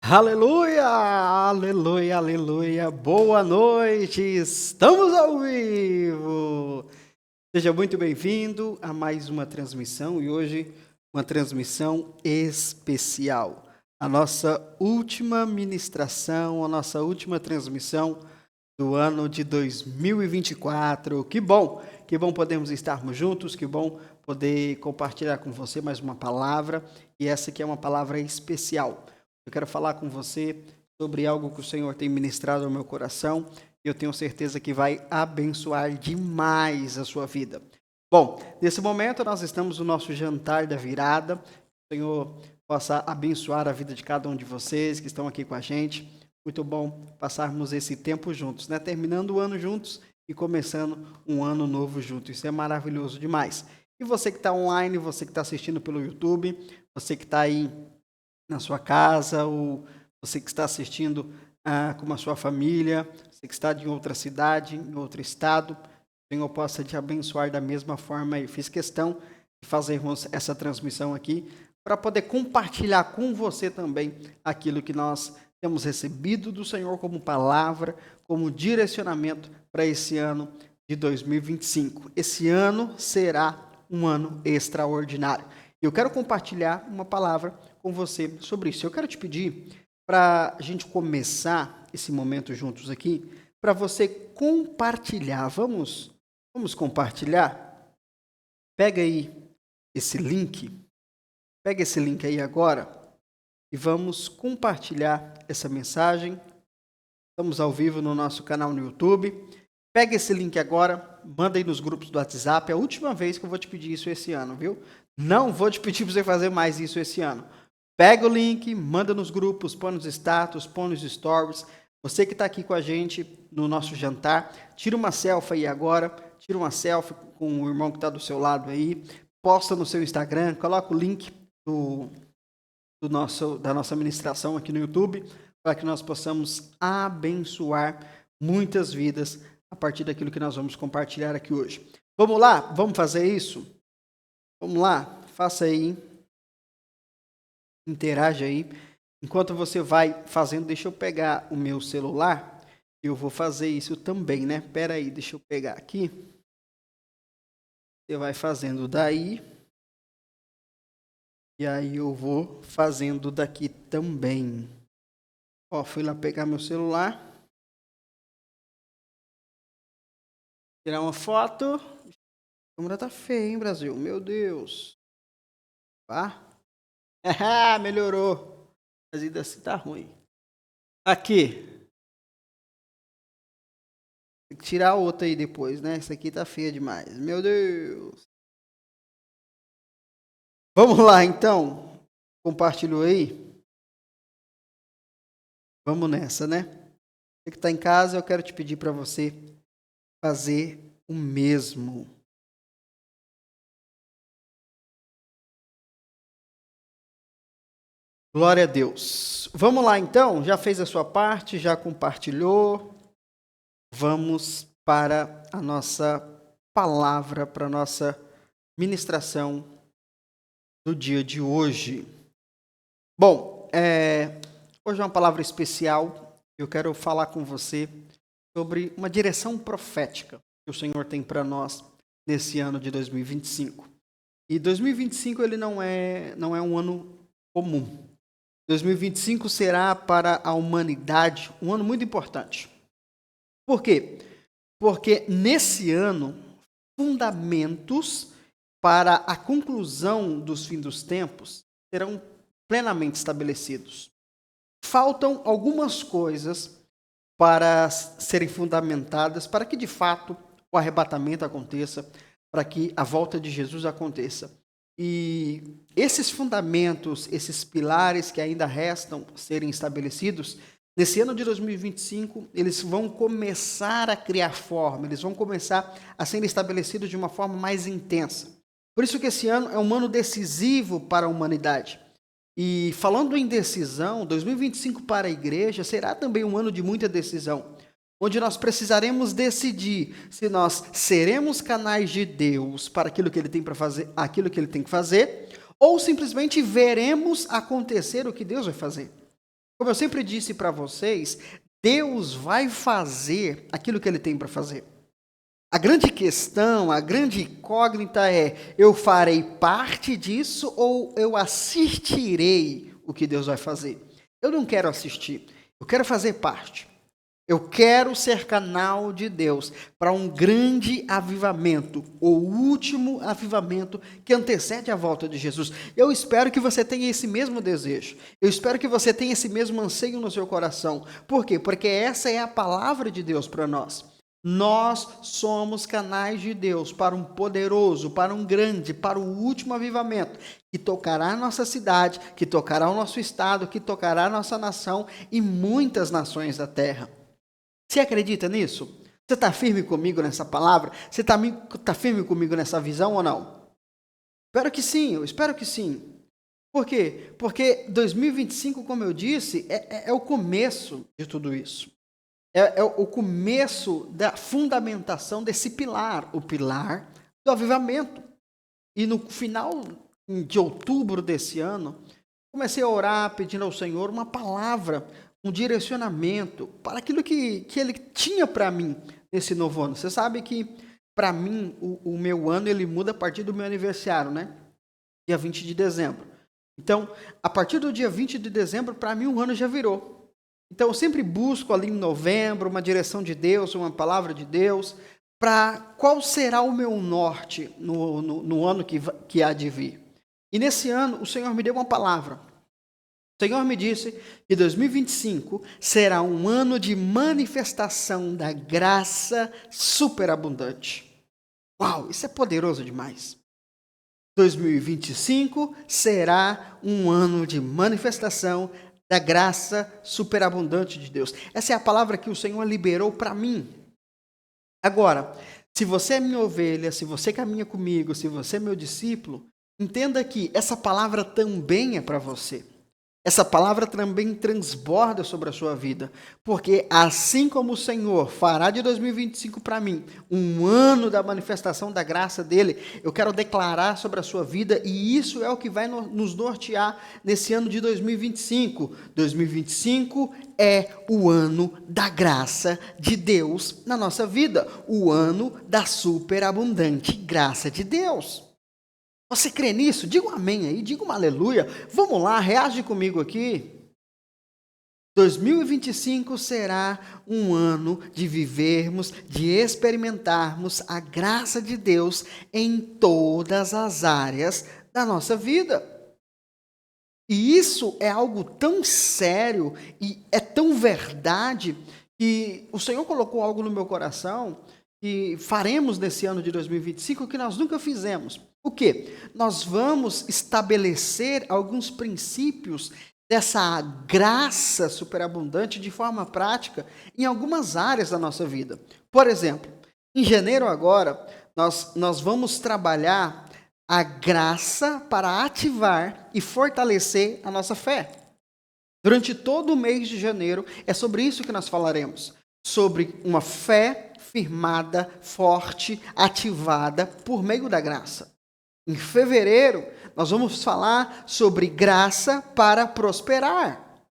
Aleluia, aleluia, aleluia. Boa noite, estamos ao vivo. Seja muito bem-vindo a mais uma transmissão e hoje uma transmissão especial. A nossa última ministração, a nossa última transmissão do ano de 2024. Que bom podemos estarmos juntos, que bom poder compartilhar com você mais uma palavra e essa aqui é uma palavra especial. Eu quero falar com você sobre algo que o Senhor tem ministrado ao meu coração e eu tenho certeza que vai abençoar demais a sua vida. Bom, nesse momento nós estamos no nosso jantar da virada. O Senhor possa abençoar a vida de cada um de vocês que estão aqui com a gente. Muito bom passarmos esse tempo juntos, né? Terminando o ano juntos e começando um ano novo juntos. Isso é maravilhoso demais. E você que está online, você que está assistindo pelo YouTube, você que está aí na sua casa, ou você que está assistindo com a sua família, você que está em outra cidade, em outro estado, o Senhor possa te abençoar da mesma forma. Eu fiz questão de fazermos essa transmissão aqui para poder compartilhar com você também aquilo que nós temos recebido do Senhor como palavra, como direcionamento para esse ano de 2025. Esse ano será um ano extraordinário. Eu quero compartilhar uma palavra com você sobre isso. Eu quero te pedir para a gente começar esse momento juntos aqui, para você compartilhar. Vamos compartilhar? Pega aí esse link, pega esse link aí agora e vamos compartilhar essa mensagem. Estamos ao vivo no nosso canal no YouTube. Pega esse link agora, manda aí nos grupos do WhatsApp. É a última vez que eu vou te pedir isso esse ano, viu? Não vou te pedir para você fazer mais isso esse ano. Pega o link, manda nos grupos, põe nos status, põe nos stories. Você que está aqui com a gente no nosso jantar, tira uma selfie aí agora, tira uma selfie com o irmão que está do seu lado aí, posta no seu Instagram, coloca o link da nossa ministração aqui no YouTube, para que nós possamos abençoar muitas vidas a partir daquilo que nós vamos compartilhar aqui hoje. Vamos lá? Vamos fazer isso? Vamos lá? Faça aí. Interage aí. Enquanto você vai fazendo, deixa eu pegar o meu celular. Eu vou fazer isso também, né? Espera aí, deixa eu pegar aqui. Você vai fazendo daí. E aí eu vou fazendo daqui também. Ó, fui lá pegar meu celular. Tirar uma foto. A câmera tá feia, hein, Brasil? Meu Deus. Tá? Melhorou. Mas ainda assim tá ruim. Aqui. Tem que tirar outra aí depois, né? Essa aqui tá feia demais. Meu Deus. Vamos lá, então. Compartilhou aí? Vamos nessa, né? Você que tá em casa, eu quero te pedir para você fazer o mesmo. Glória a Deus. Vamos lá, então. Já fez a sua parte? Já compartilhou? Vamos para a nossa palavra, para a nossa ministração do dia de hoje. Bom, hoje é uma palavra especial. Eu quero falar com você sobre uma direção profética que o Senhor tem para nós nesse ano de 2025. E 2025 ele não é um ano comum. 2025 será para a humanidade um ano muito importante. Por quê? Porque nesse ano, fundamentos para a conclusão dos fins dos tempos serão plenamente estabelecidos. Faltam algumas coisas para serem fundamentadas, para que de fato o arrebatamento aconteça, para que a volta de Jesus aconteça. E esses fundamentos, esses pilares que ainda restam serem estabelecidos, nesse ano de 2025, eles vão começar a criar forma, eles vão começar a ser estabelecidos de uma forma mais intensa. Por isso que esse ano é um ano decisivo para a humanidade. E falando em decisão, 2025 para a igreja será também um ano de muita decisão, onde nós precisaremos decidir se nós seremos canais de Deus para aquilo que Ele tem para fazer, aquilo que Ele tem que fazer, ou simplesmente veremos acontecer o que Deus vai fazer. Como eu sempre disse para vocês, Deus vai fazer aquilo que Ele tem para fazer. A grande questão, a grande incógnita é: eu farei parte disso ou eu assistirei o que Deus vai fazer? Eu não quero assistir, eu quero fazer parte. Eu quero ser canal de Deus para um grande avivamento, o último avivamento que antecede a volta de Jesus. Eu espero que você tenha esse mesmo desejo. Eu espero que você tenha esse mesmo anseio no seu coração. Por quê? Porque essa é a palavra de Deus para nós. Nós somos canais de Deus para um poderoso, para um grande, para o último avivamento que tocará a nossa cidade, que tocará o nosso estado, que tocará a nossa nação e muitas nações da terra. Você acredita nisso? Você está firme comigo nessa palavra? Você está firme comigo nessa visão ou não? Espero que sim, eu espero que sim. Por quê? Porque 2025, como eu disse, é o começo de tudo isso. É o começo da fundamentação desse pilar, o pilar do avivamento. E no final de outubro desse ano, comecei a orar pedindo ao Senhor uma palavra, um direcionamento para aquilo que Ele tinha para mim nesse novo ano. Você sabe que, para mim, o meu ano ele muda a partir do meu aniversário, né? Dia 20 de dezembro. Então, a partir do dia 20 de dezembro, para mim, o ano já virou. Então, eu sempre busco ali em novembro uma direção de Deus, uma palavra de Deus, para qual será o meu norte no ano que há de vir. E nesse ano, o Senhor me deu uma palavra. O Senhor me disse que 2025 será um ano de manifestação da graça superabundante. Uau, isso é poderoso demais. 2025 será um ano de manifestação da graça superabundante de Deus. Essa é a palavra que o Senhor liberou para mim. Agora, se você é minha ovelha, se você caminha comigo, se você é meu discípulo, entenda que essa palavra também é para você. Essa palavra também transborda sobre a sua vida, porque assim como o Senhor fará de 2025 para mim um ano da manifestação da graça dele, eu quero declarar sobre a sua vida, e isso é o que vai nos nortear nesse ano de 2025. 2025 é o ano da graça de Deus na nossa vida, o ano da superabundante graça de Deus. Você crê nisso? Diga um amém aí, diga um aleluia. Vamos lá, reage comigo aqui. 2025 será um ano de vivermos, de experimentarmos a graça de Deus em todas as áreas da nossa vida. E isso é algo tão sério e é tão verdade que o Senhor colocou algo no meu coração que faremos nesse ano de 2025 que nós nunca fizemos. O quê? Nós vamos estabelecer alguns princípios dessa graça superabundante de forma prática em algumas áreas da nossa vida. Por exemplo, em janeiro agora, nós vamos trabalhar a graça para ativar e fortalecer a nossa fé. Durante todo o mês de janeiro, é sobre isso que nós falaremos. Sobre uma fé firmada, forte, ativada por meio da graça. Em fevereiro, nós vamos falar sobre graça para prosperar.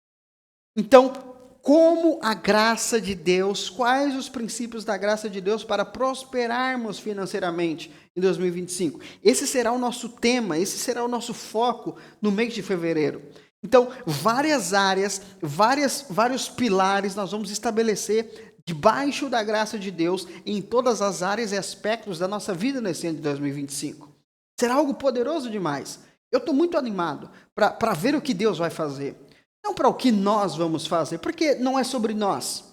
Então, como a graça de Deus, quais os princípios da graça de Deus para prosperarmos financeiramente em 2025? Esse será o nosso tema, esse será o nosso foco no mês de fevereiro. Então, várias áreas, vários pilares nós vamos estabelecer debaixo da graça de Deus em todas as áreas e aspectos da nossa vida nesse ano de 2025. Será algo poderoso demais. Eu estou muito animado para ver o que Deus vai fazer. Não para o que nós vamos fazer, porque não é sobre nós.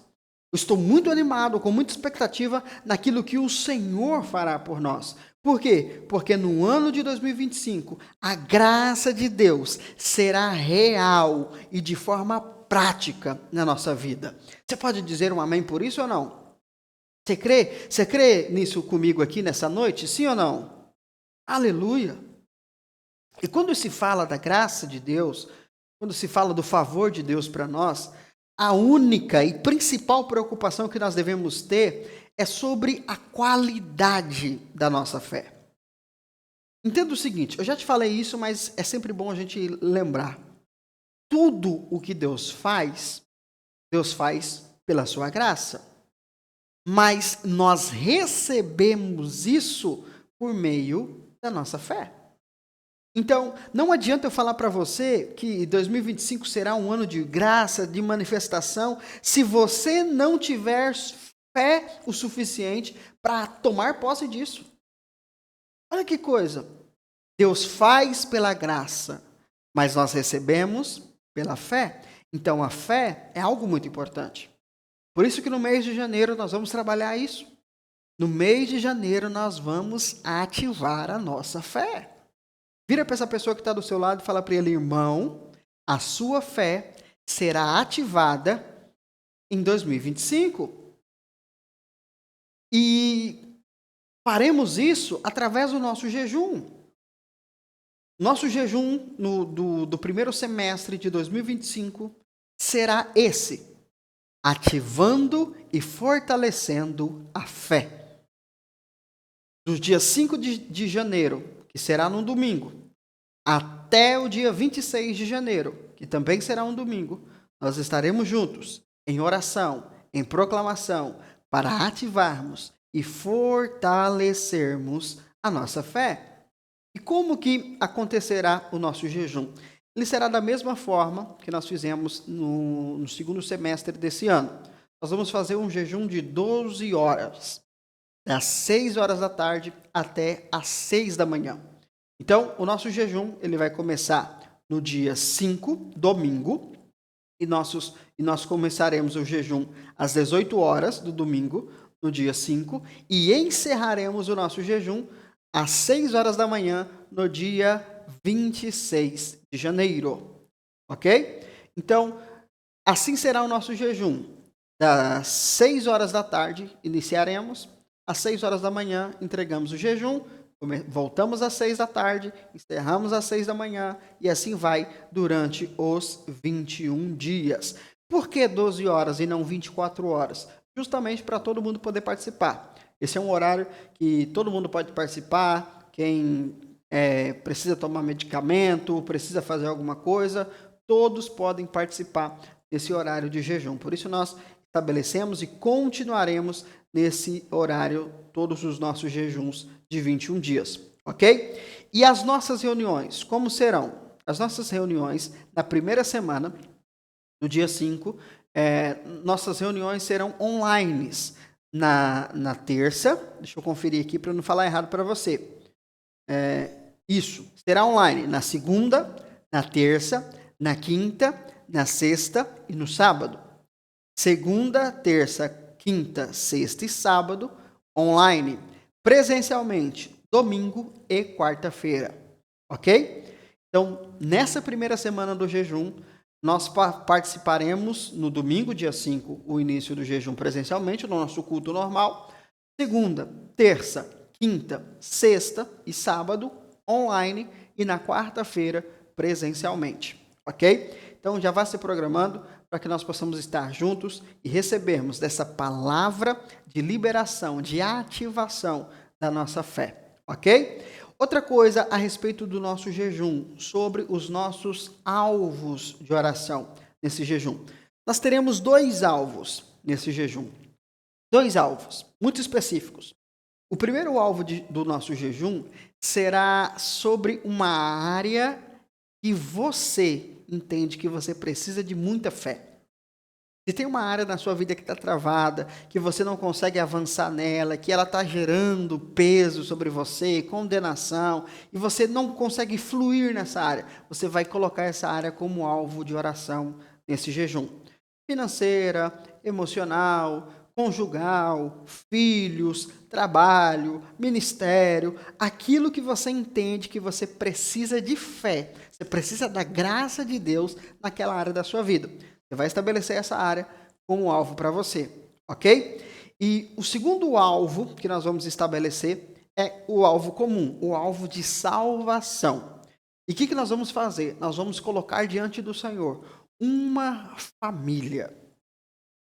Eu estou muito animado, com muita expectativa naquilo que o Senhor fará por nós. Por quê? Porque no ano de 2025, a graça de Deus será real e de forma prática na nossa vida. Você pode dizer um amém por isso ou não? Você crê? Você crê nisso comigo aqui nessa noite? Sim ou não? Aleluia! E quando se fala da graça de Deus, quando se fala do favor de Deus para nós, a única e principal preocupação que nós devemos ter é sobre a qualidade da nossa fé. Entenda o seguinte, eu já te falei isso, mas é sempre bom a gente lembrar. tudo o que Deus faz pela sua graça. Mas nós recebemos isso por meio da nossa fé. Então, não adianta eu falar para você que 2025 será um ano de graça, de manifestação, se você não tiver fé o suficiente para tomar posse disso. Olha que coisa. Deus faz pela graça, mas nós recebemos pela fé. Então, a fé é algo muito importante. Por isso que no mês de janeiro nós vamos trabalhar isso. No mês de janeiro nós vamos ativar a nossa fé. Vira para essa pessoa que está do seu lado e fala para ele, irmão, a sua fé será ativada em 2025. E faremos isso através do nosso jejum. Nosso jejum do primeiro semestre de 2025 será esse, ativando e fortalecendo a fé. Dos dias 5 de janeiro, que será num domingo, até o dia 26 de janeiro, que também será um domingo, nós estaremos juntos em oração, em proclamação, para ativarmos e fortalecermos a nossa fé. E como que acontecerá o nosso jejum? Ele será da mesma forma que nós fizemos no segundo semestre desse ano. Nós vamos fazer um jejum de 12 horas, das 6 horas da tarde até as 6 da manhã. Então, o nosso jejum ele vai começar no dia 5, domingo, e nós começaremos o jejum às 18 horas do domingo, no dia 5, e encerraremos o nosso jejum às 6 horas da manhã, no dia 26 de janeiro. Ok? Então, assim será o nosso jejum. Das 6 horas da tarde, iniciaremos. Às 6 horas da manhã, entregamos o jejum. Voltamos às 6 da tarde, encerramos às 6 da manhã e assim vai durante os 21 dias. Por que 12 horas e não 24 horas? Justamente para todo mundo poder participar. Esse é um horário que todo mundo pode participar. Quem precisa tomar medicamento, precisa fazer alguma coisa, todos podem participar desse horário de jejum. Por isso nós estabelecemos e continuaremos nesse horário todos os nossos jejuns de 21 dias, ok? E as nossas reuniões, como serão? As nossas reuniões, na primeira semana, no dia 5, nossas reuniões serão online. Na terça, deixa eu conferir aqui para não falar errado para você. Isso, será online na segunda, na terça, na quinta, na sexta e no sábado. Segunda, terça, quinta, sexta e sábado, online. Presencialmente, domingo e quarta-feira, ok? Então, nessa primeira semana do jejum, nós participaremos no domingo, dia 5, o início do jejum presencialmente, no nosso culto normal. Segunda, terça, quinta, sexta e sábado, online. E na quarta-feira, presencialmente, ok? Então, já vá se programando para que nós possamos estar juntos e recebermos dessa palavra de liberação, de ativação da nossa fé, ok? Outra coisa a respeito do nosso jejum, sobre os nossos alvos de oração nesse jejum. Nós teremos 2 alvos nesse jejum. 2 alvos, muito específicos. O primeiro alvo do nosso jejum será sobre uma área que você entende que você precisa de muita fé. Se tem uma área na sua vida que está travada, que você não consegue avançar nela, que ela está gerando peso sobre você, condenação, e você não consegue fluir nessa área, você vai colocar essa área como alvo de oração nesse jejum. Financeira, emocional, conjugal, filhos, trabalho, ministério, aquilo que você entende que você precisa de fé, você precisa da graça de Deus naquela área da sua vida. Você vai estabelecer essa área como alvo para você, ok? E o segundo alvo que nós vamos estabelecer é o alvo comum, o alvo de salvação. E o que nós vamos fazer? Nós vamos colocar diante do Senhor uma família.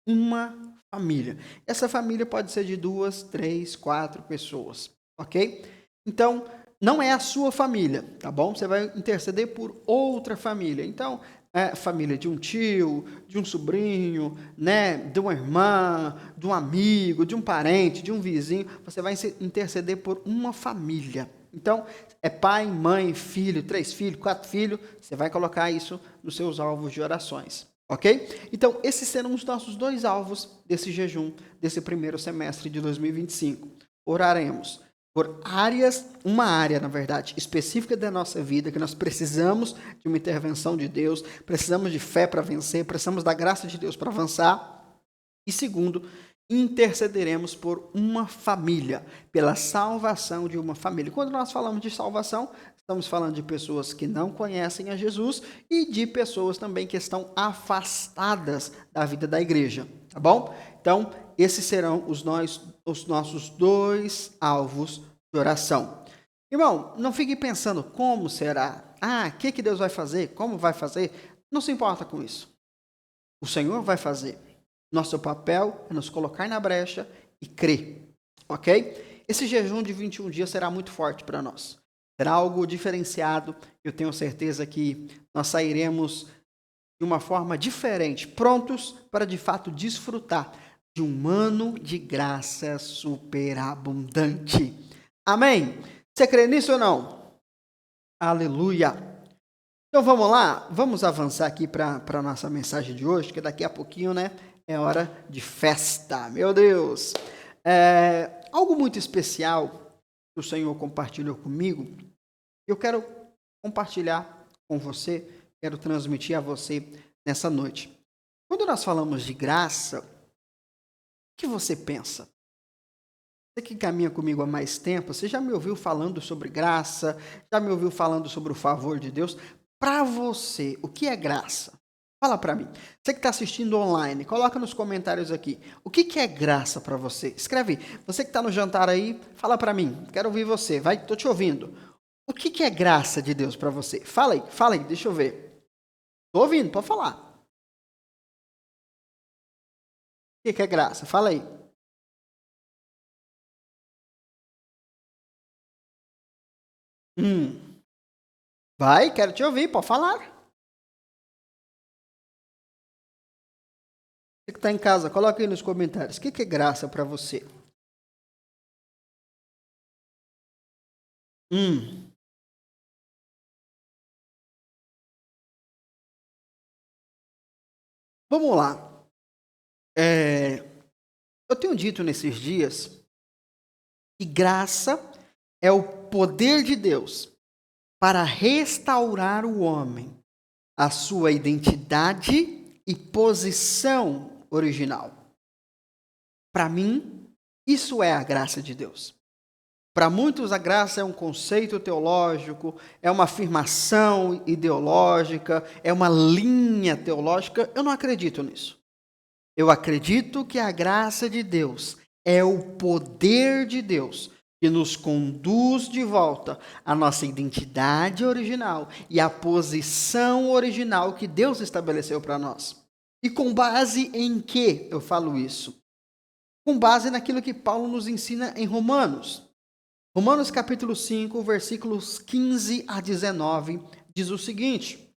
Uma família. Essa família pode ser de 2, 3, 4 pessoas, ok? Então, não é a sua família, tá bom? Você vai interceder por outra família. Então, família de um tio, de um sobrinho, né, de uma irmã, de um amigo, de um parente, de um vizinho. Você vai interceder por uma família. Então, é pai, mãe, filho, 3 filhos, 4 filhos. Você vai colocar isso nos seus alvos de orações. Ok? Então, esses serão os nossos 2 alvos desse jejum, desse primeiro semestre de 2025. Oraremos por uma área, na verdade, específica da nossa vida, que nós precisamos de uma intervenção de Deus, precisamos de fé para vencer, precisamos da graça de Deus para avançar. E segundo, intercederemos por uma família, pela salvação de uma família. Quando nós falamos de salvação, estamos falando de pessoas que não conhecem a Jesus e de pessoas também que estão afastadas da vida da igreja, tá bom? Então, esses serão os nossos 2 alvos de oração. Irmão, não fique pensando como será. O que Deus vai fazer? Como vai fazer? Não se importa com isso. O Senhor vai fazer. Nosso papel é nos colocar na brecha e crer. Ok? Esse jejum de 21 dias será muito forte para nós. Será algo diferenciado. Eu tenho certeza que nós sairemos de uma forma diferente, prontos para de fato desfrutar de um ano de graça superabundante. Amém? Você crê nisso ou não? Aleluia! Então vamos lá, vamos avançar aqui para a nossa mensagem de hoje, que daqui a pouquinho, né, é hora de festa. Meu Deus! Algo muito especial que o Senhor compartilhou comigo, eu quero compartilhar com você, quero transmitir a você nessa noite. Quando nós falamos de graça, o que você pensa? Você que caminha comigo há mais tempo, você já me ouviu falando sobre graça, já me ouviu falando sobre o favor de Deus. Para você, o que é graça? Fala para mim. Você que está assistindo online, coloca nos comentários aqui. O que é graça para você? Escreve. Você que está no jantar aí, fala para mim. Quero ouvir você. Vai, estou te ouvindo. O que é graça de Deus para você? Fala aí, deixa eu ver. Estou ouvindo, pode falar. O que é graça? Fala aí. Vai, quero te ouvir, pode falar. Você que está em casa, coloca aí nos comentários. O que é graça para você? Vamos lá. Eu tenho dito nesses dias que graça é o poder de Deus para restaurar o homem à sua identidade e posição original. Para mim, isso é a graça de Deus. Para muitos, a graça é um conceito teológico, é uma afirmação ideológica, é uma linha teológica. Eu não acredito nisso. Eu acredito que a graça de Deus é o poder de Deus que nos conduz de volta à nossa identidade original e à posição original que Deus estabeleceu para nós. E com base em que eu falo isso? Com base naquilo que Paulo nos ensina em Romanos. Romanos capítulo 5, versículos 15 a 19, diz o seguinte: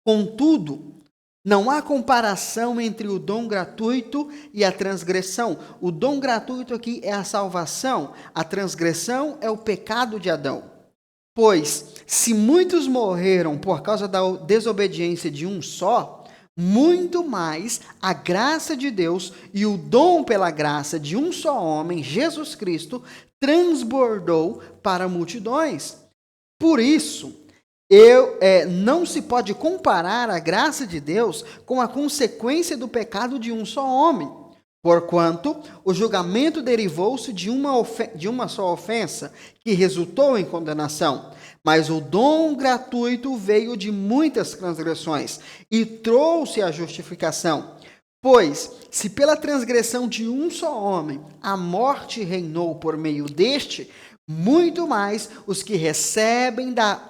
Contudo, não há comparação entre o dom gratuito e a transgressão. O dom gratuito aqui é a salvação, a transgressão é o pecado de Adão. Pois, se muitos morreram por causa da desobediência de um só, muito mais a graça de Deus e o dom pela graça de um só homem, Jesus Cristo, transbordou para multidões. Por isso, não se pode comparar a graça de Deus com a consequência do pecado de um só homem, porquanto o julgamento derivou-se de uma só ofensa, que resultou em condenação. Mas o dom gratuito veio de muitas transgressões e trouxe a justificação. Pois, se pela transgressão de um só homem a morte reinou por meio deste, muito mais os que recebem da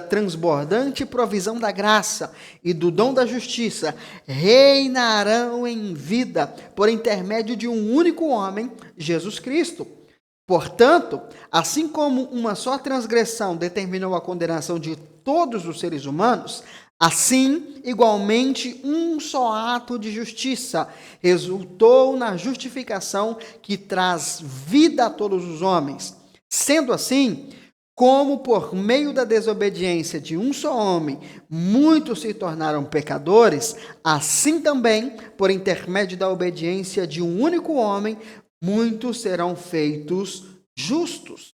transbordante provisão da graça e do dom da justiça reinarão em vida por intermédio de um único homem, Jesus Cristo. Portanto, assim como uma só transgressão determinou a condenação de todos os seres humanos, assim, igualmente, um só ato de justiça resultou na justificação que traz vida a todos os homens. Sendo assim, como por meio da desobediência de um só homem, muitos se tornaram pecadores, assim também, por intermédio da obediência de um único homem, muitos serão feitos justos.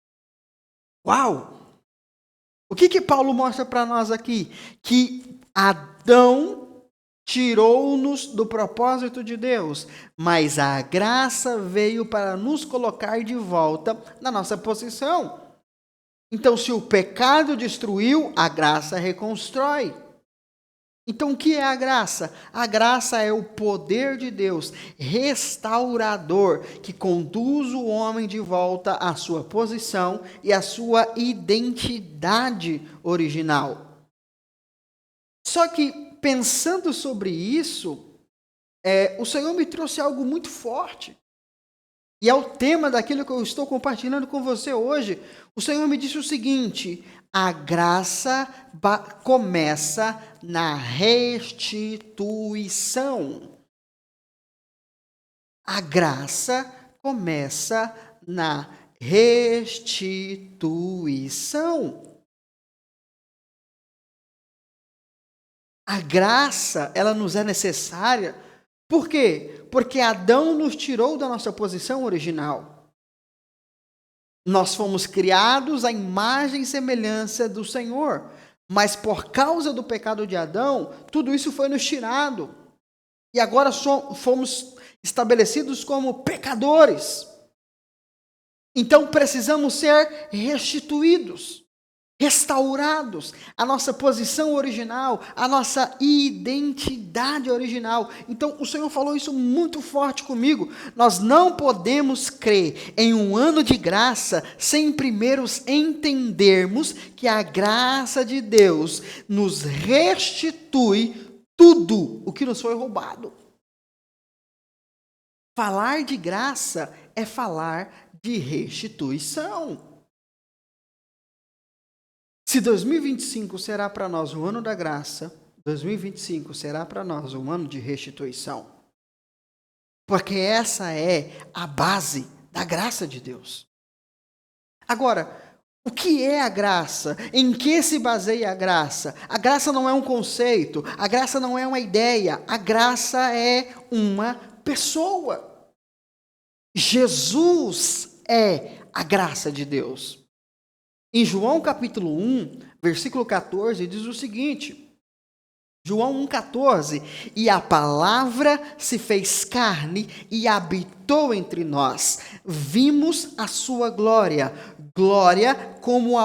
Uau! O que Paulo mostra para nós aqui? Que Adão tirou-nos do propósito de Deus, mas a graça veio para nos colocar de volta na nossa posição. Então, se o pecado destruiu, a graça reconstrói. Então, o que é a graça? A graça é o poder de Deus restaurador que conduz o homem de volta à sua posição e à sua identidade original. Só que, pensando sobre isso, o Senhor me trouxe algo muito forte. E é o tema daquilo que eu estou compartilhando com você hoje. O Senhor me disse o seguinte: a graça começa na restituição. A graça começa na restituição. A graça, ela nos é necessária. Por quê? Porque Adão nos tirou da nossa posição original. Nós fomos criados à imagem e semelhança do Senhor. Mas por causa do pecado de Adão, tudo isso foi nos tirado. E agora fomos estabelecidos como pecadores. Então precisamos ser restituídos, restaurados, a nossa posição original, a nossa identidade original. Então o Senhor falou isso muito forte comigo. Nós não podemos crer em um ano de graça sem primeiro entendermos que a graça de Deus nos restitui tudo o que nos foi roubado. Falar de graça é falar de restituição. Se 2025 será para nós o ano da graça, 2025 será para nós um ano de restituição. Porque essa é a base da graça de Deus. Agora, o que é a graça? Em que se baseia a graça? A graça não é um conceito, a graça não é uma ideia, a graça é uma pessoa. Jesus é a graça de Deus. Em João capítulo 1, versículo 14, diz o seguinte, João 1,14, e a palavra se fez carne e habitou entre nós. Vimos a sua glória, glória como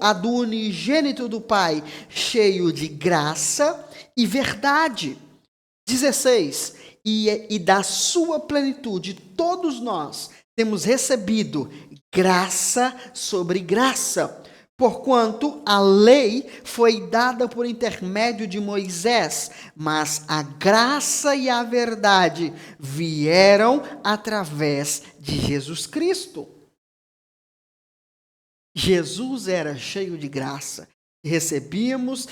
a do unigênito do Pai, cheio de graça e verdade. 16, e da sua plenitude todos nós temos recebido graça sobre graça, porquanto a lei foi dada por intermédio de Moisés, mas a graça e a verdade vieram através de Jesus Cristo. Jesus era cheio de graça, recebíamos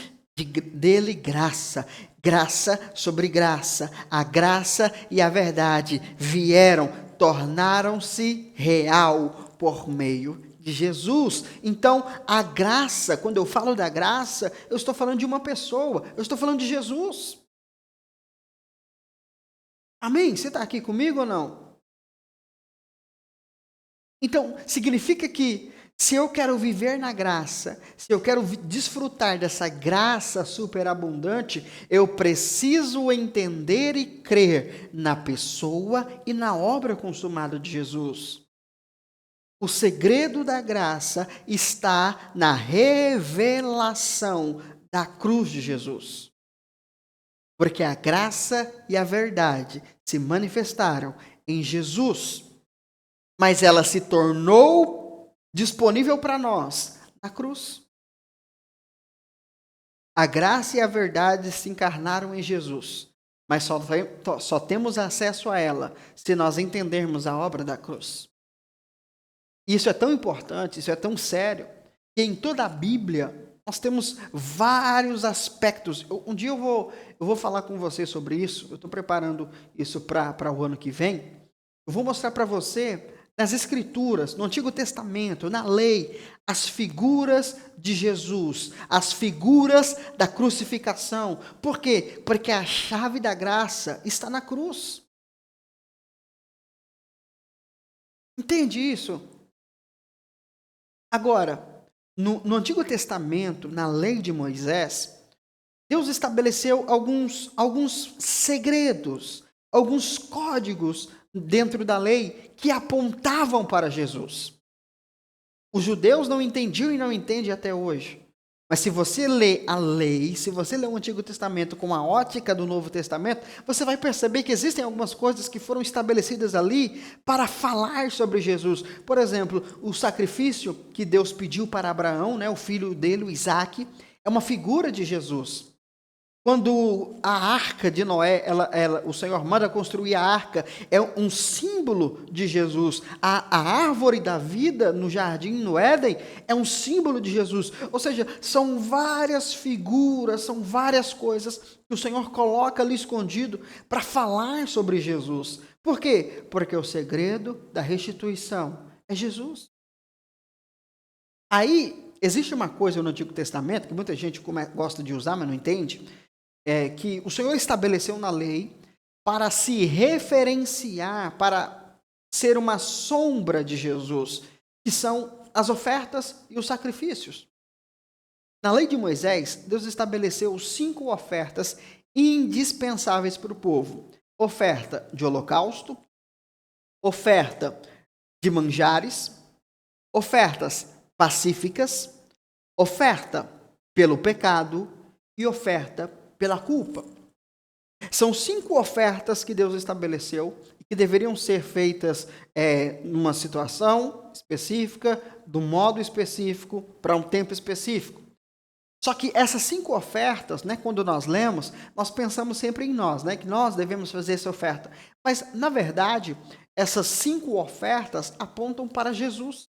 dele graça, graça sobre graça. A graça e a verdade vieram, tornaram-se real por meio de Jesus. Então, a graça, quando eu falo da graça, eu estou falando de uma pessoa, eu estou falando de Jesus. Amém? Você está aqui comigo ou não? Então, significa que se eu quero viver na graça, se eu quero desfrutar dessa graça superabundante, eu preciso entender e crer na pessoa e na obra consumada de Jesus. O segredo da graça está na revelação da cruz de Jesus. Porque a graça e a verdade se manifestaram em Jesus, mas ela se tornou disponível para nós na cruz. A graça e a verdade se encarnaram em Jesus, mas só temos acesso a ela se nós entendermos a obra da cruz. Isso é tão importante, isso é tão sério, que em toda a Bíblia nós temos vários aspectos. Um dia eu vou falar com você sobre isso, eu estou preparando isso para o ano que vem. Eu vou mostrar para você, nas Escrituras, no Antigo Testamento, na lei, as figuras de Jesus, as figuras da crucificação. Por quê? Porque a chave da graça está na cruz. Entende isso? Agora, no Antigo Testamento, na lei de Moisés, Deus estabeleceu alguns segredos, alguns códigos dentro da lei que apontavam para Jesus. Os judeus não entendiam e não entendem até hoje. Mas se você lê a lei, se você lê o Antigo Testamento com a ótica do Novo Testamento, você vai perceber que existem algumas coisas que foram estabelecidas ali para falar sobre Jesus. Por exemplo, o sacrifício que Deus pediu para Abraão, né, o filho dele, o Isaque, é uma figura de Jesus. Quando a arca de Noé, o Senhor manda construir a arca, é um símbolo de Jesus. A árvore da vida no jardim, no Éden, é um símbolo de Jesus. Ou seja, são várias figuras, são várias coisas que o Senhor coloca ali escondido para falar sobre Jesus. Por quê? Porque o segredo da restituição é Jesus. Aí, existe uma coisa no Antigo Testamento que muita gente gosta de usar, mas não entende, que o Senhor estabeleceu na lei para se referenciar, para ser uma sombra de Jesus, que são as ofertas e os sacrifícios. Na lei de Moisés, Deus estabeleceu 5 ofertas indispensáveis para o povo: oferta de holocausto, oferta de manjares, ofertas pacíficas, oferta pelo pecado e oferta pela culpa. São 5 ofertas que Deus estabeleceu e que deveriam ser feitas numa situação específica, de um modo específico, para um tempo específico. Só que essas 5 ofertas, né, quando nós lemos, nós pensamos sempre em nós, né, que nós devemos fazer essa oferta. Mas, na verdade, essas 5 ofertas apontam para Jesus,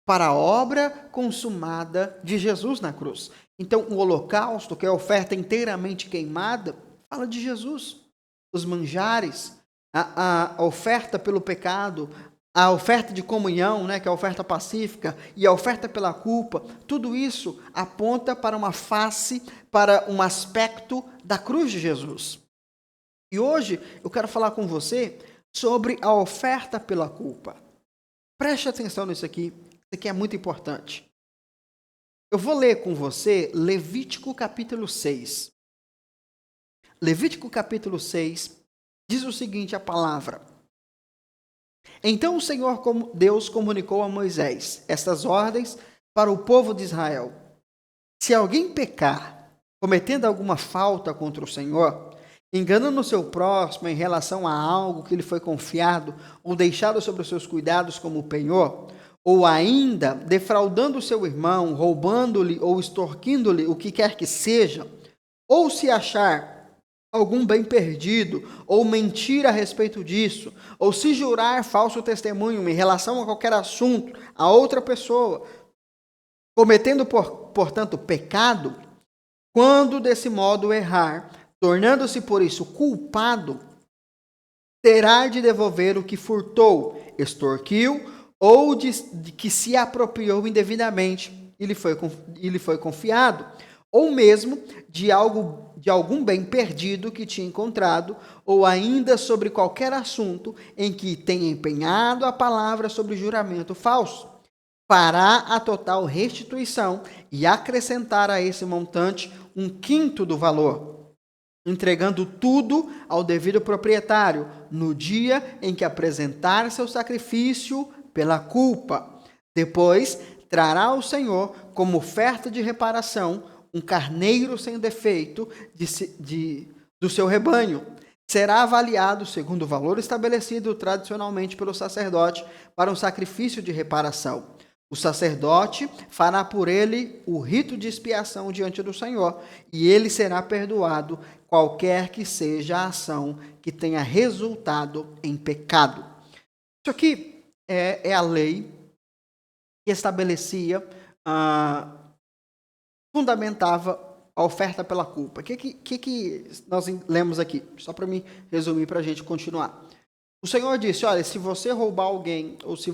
para a obra consumada de Jesus na cruz. Então, o holocausto, que é a oferta inteiramente queimada, fala de Jesus. Os manjares, a oferta pelo pecado, a oferta de comunhão, né, que é a oferta pacífica, e a oferta pela culpa, tudo isso aponta para uma face, para um aspecto da cruz de Jesus. E hoje eu quero falar com você sobre a oferta pela culpa. Preste atenção nisso aqui. Isso aqui é muito importante. Eu vou ler com você Levítico capítulo 6. Levítico capítulo 6 diz o seguinte, a palavra: Então o Senhor Deus comunicou a Moisés estas ordens para o povo de Israel. Se alguém pecar, cometendo alguma falta contra o Senhor, enganando o seu próximo em relação a algo que lhe foi confiado ou deixado sobre os seus cuidados como penhor, ou ainda defraudando o seu irmão, roubando-lhe ou extorquindo-lhe o que quer que seja, ou se achar algum bem perdido, ou mentir a respeito disso, ou se jurar falso testemunho em relação a qualquer assunto a outra pessoa, cometendo, portanto, pecado, quando desse modo errar, tornando-se por isso culpado, terá de devolver o que furtou, extorquiu, ou de que se apropriou indevidamente e lhe foi confiado, ou mesmo de algum bem perdido que tinha encontrado, ou ainda sobre qualquer assunto em que tenha empenhado a palavra sobre juramento falso. Fará a total restituição e acrescentar a esse montante 1/5 do valor, entregando tudo ao devido proprietário no dia em que apresentar seu sacrifício pela culpa. Depois, trará ao Senhor como oferta de reparação um carneiro sem defeito do seu rebanho. Será avaliado segundo o valor estabelecido tradicionalmente pelo sacerdote para um sacrifício de reparação. O sacerdote fará por ele o rito de expiação diante do Senhor, e ele será perdoado, qualquer que seja a ação que tenha resultado em pecado. Isso aqui é a lei que estabelecia, fundamentava a oferta pela culpa. O que nós lemos aqui? Só para mim resumir, para a gente continuar. O Senhor disse, olha, se você roubar alguém, ou se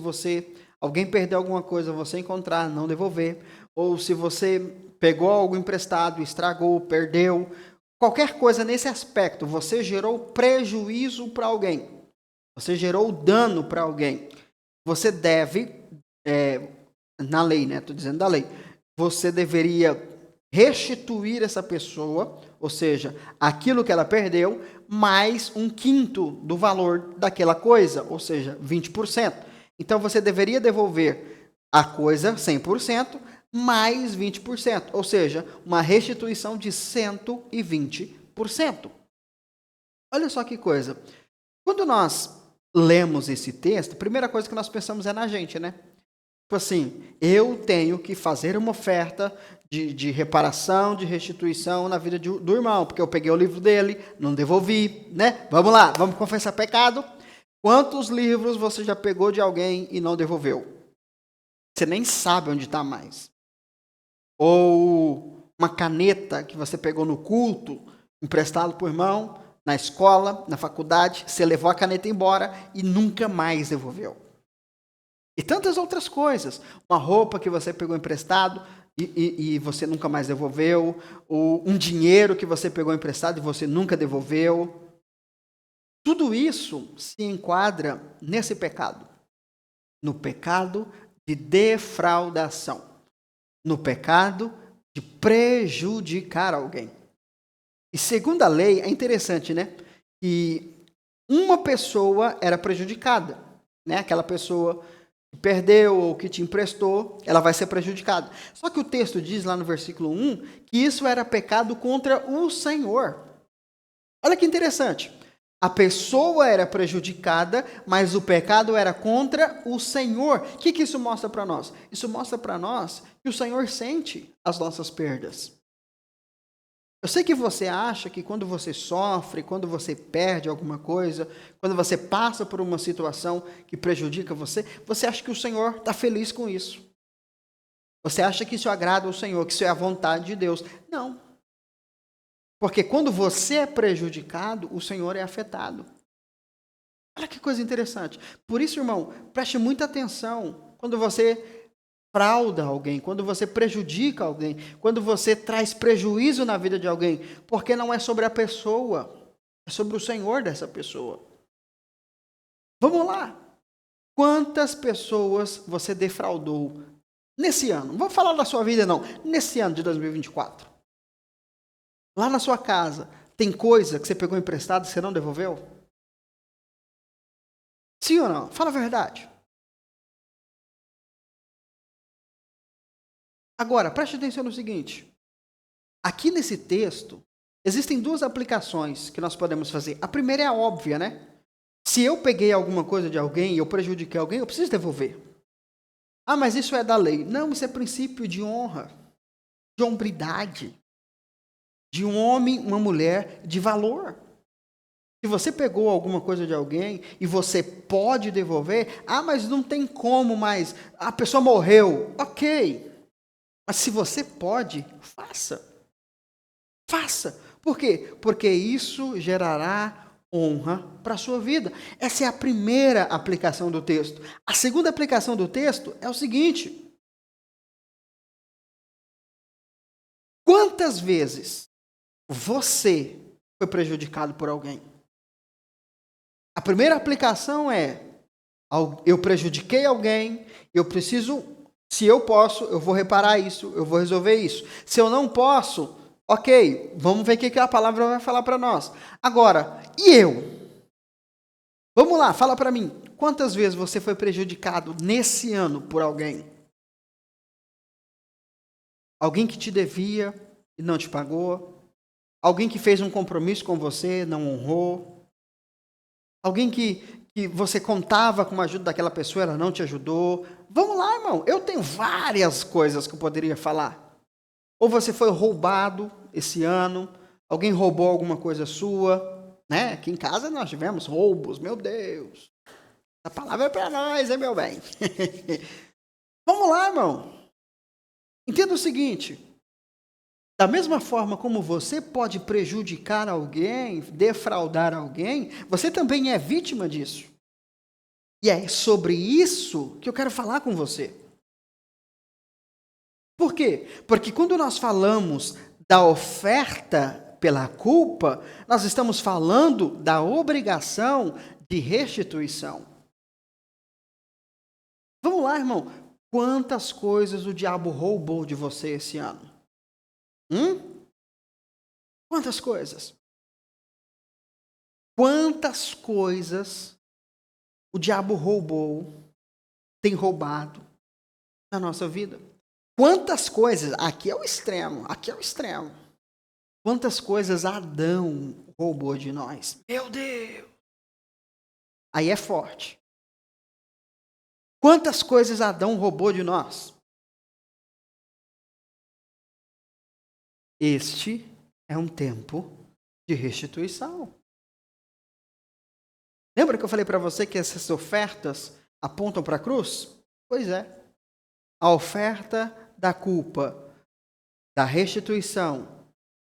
alguém perder alguma coisa, você encontrar, não devolver, ou se você pegou algo emprestado, estragou, perdeu, qualquer coisa nesse aspecto, você gerou prejuízo para alguém, você gerou dano para alguém, você deve, na lei, né? Estou dizendo da lei, você deveria restituir essa pessoa, ou seja, aquilo que ela perdeu, mais 1/5 do valor daquela coisa, ou seja, 20%. Então, você deveria devolver a coisa 100%, mais 20%, ou seja, uma restituição de 120%. Olha só que coisa. Quando nós lemos esse texto, a primeira coisa que nós pensamos é na gente, né? Tipo assim, eu tenho que fazer uma oferta de reparação, de restituição na vida do irmão, porque eu peguei o livro dele, não devolvi, né? Vamos lá, vamos confessar pecado. Quantos livros você já pegou de alguém e não devolveu? Você nem sabe onde está mais. Ou uma caneta que você pegou no culto, emprestado por irmão, na escola, na faculdade, você levou a caneta embora e nunca mais devolveu. E tantas outras coisas. Uma roupa que você pegou emprestado e você nunca mais devolveu. Ou um dinheiro que você pegou emprestado e você nunca devolveu. Tudo isso se enquadra nesse pecado. No pecado de defraudação. No pecado de prejudicar alguém. E segundo a lei, é interessante, né? Que uma pessoa era prejudicada. Né? Aquela pessoa que perdeu ou que te emprestou, ela vai ser prejudicada. Só que o texto diz lá no versículo 1 que isso era pecado contra o Senhor. Olha que interessante. A pessoa era prejudicada, mas o pecado era contra o Senhor. O que isso mostra para nós? Isso mostra para nós que o Senhor sente as nossas perdas. Eu sei que você acha que quando você sofre, quando você perde alguma coisa, quando você passa por uma situação que prejudica você, você acha que o Senhor está feliz com isso. Você acha que isso agrada ao Senhor, que isso é a vontade de Deus. Não. Porque quando você é prejudicado, o Senhor é afetado. Olha que coisa interessante. Por isso, irmão, preste muita atenção quando você frauda alguém, quando você prejudica alguém, quando você traz prejuízo na vida de alguém, porque não é sobre a pessoa, é sobre o Senhor dessa pessoa. Vamos lá. Quantas pessoas você defraudou nesse ano? Não vou falar da sua vida, não. Nesse ano de 2024. Lá na sua casa, tem coisa que você pegou emprestado e você não devolveu? Sim ou não? Fala a verdade. Agora, preste atenção no seguinte. Aqui nesse texto, existem duas aplicações que nós podemos fazer. A primeira é a óbvia, né? Se eu peguei alguma coisa de alguém e eu prejudiquei alguém, eu preciso devolver. Ah, mas isso é da lei. Não, isso é princípio de honra, de hombridade, de um homem, uma mulher de valor. Se você pegou alguma coisa de alguém e você pode devolver, mas não tem como mais, a pessoa morreu, ok. Mas se você pode, faça. Faça. Por quê? Porque isso gerará honra para a sua vida. Essa é a primeira aplicação do texto. A segunda aplicação do texto é o seguinte. Quantas vezes você foi prejudicado por alguém? A primeira aplicação é, eu prejudiquei alguém, eu preciso... Se eu posso, eu vou reparar isso, eu vou resolver isso. Se eu não posso, ok, vamos ver o que a palavra vai falar para nós. Agora, e eu? Vamos lá, fala para mim. Quantas vezes você foi prejudicado nesse ano por alguém? Alguém que te devia e não te pagou? Alguém que fez um compromisso com você, não honrou? Alguém que você contava com a ajuda daquela pessoa, ela não te ajudou? Vamos lá, irmão. Eu tenho várias coisas que eu poderia falar. Ou você foi roubado esse ano, alguém roubou alguma coisa sua, né? Aqui em casa nós tivemos roubos, meu Deus. A palavra é para nós, hein, meu bem? Vamos lá, irmão. Entenda o seguinte: da mesma forma como você pode prejudicar alguém, defraudar alguém, você também é vítima disso. E é sobre isso que eu quero falar com você. Por quê? Porque quando nós falamos da oferta pela culpa, nós estamos falando da obrigação de restituição. Vamos lá, irmão. Quantas coisas o diabo roubou de você esse ano? Quantas coisas? Quantas coisas o diabo roubou, tem roubado na nossa vida? Quantas coisas, aqui é o extremo. Quantas coisas Adão roubou de nós? Meu Deus! Aí é forte. Quantas coisas Adão roubou de nós? Este é um tempo de restituição. Lembra que eu falei para você que essas ofertas apontam para a cruz? Pois é. A oferta da culpa, da restituição,